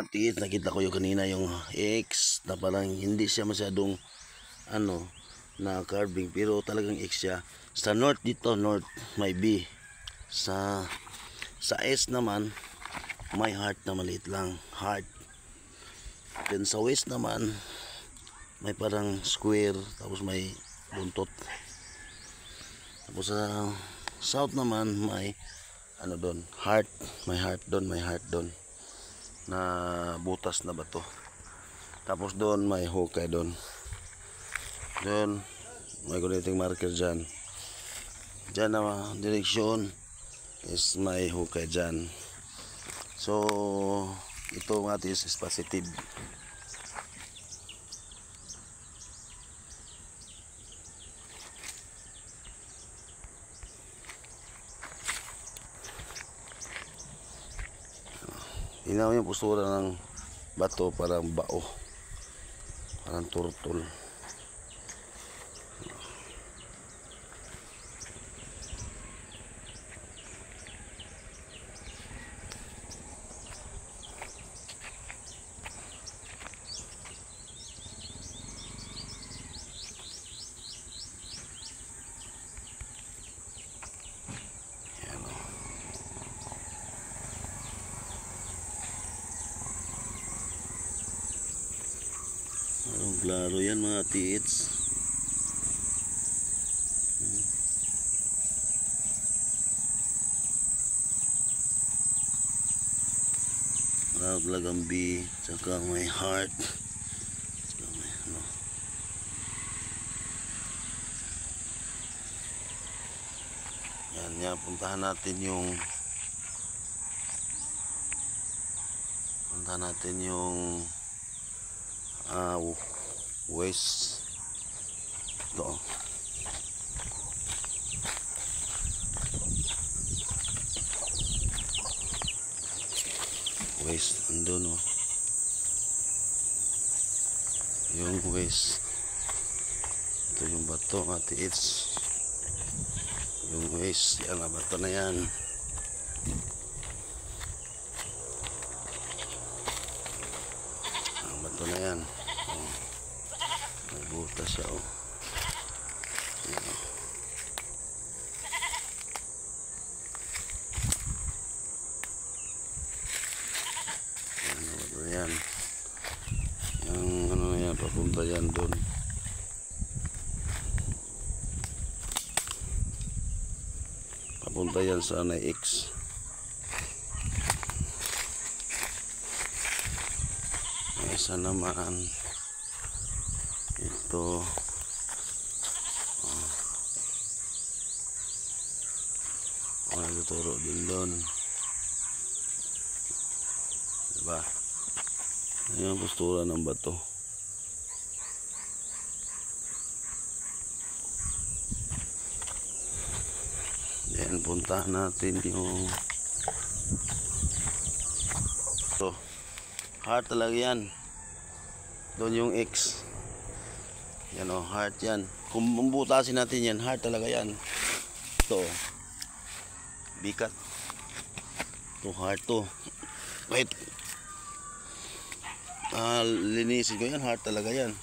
Tiit, nakita ko yung kanina yung X na parang hindi siya masyadong na carving, pero talagang X siya. Sa north dito, north may B. Sa S naman may heart na maliit lang, heart. Then sa west naman may parang square, tapos may buntot. Tapos sa south naman may doon, heart, may heart doon, may heart doon na butas na bato. Tapos doon may hukay doon. Doon may connecting marker dyan. Dyan na direksyon is may hukay dyan. So ito nga is positive. Tingnan mo yung postura ng bato, parang bao, parang turtle. Klaro yan mga tiits. Talagang B, tsaka may heart, tsaka may yan, puntahan natin yung west. Ito west, andun yung west. Ito yung bato mga tiits, yung west, yan na bato na yan. Ang bato na yan, may butas siya yan. Yung na yan, papunta yan doon. Papunta yan sa X. Isa naman ito, nagtuturo din doon, diba? Ayan ang postura ng bato. Then puntahan natin yung heart talaga yan. Doon yung X. Yan heart yan. Kung bubutasin natin yan, heart talaga yan. Ito bikat. Ito heart to. Wait, linisin ko yan, heart talaga yan.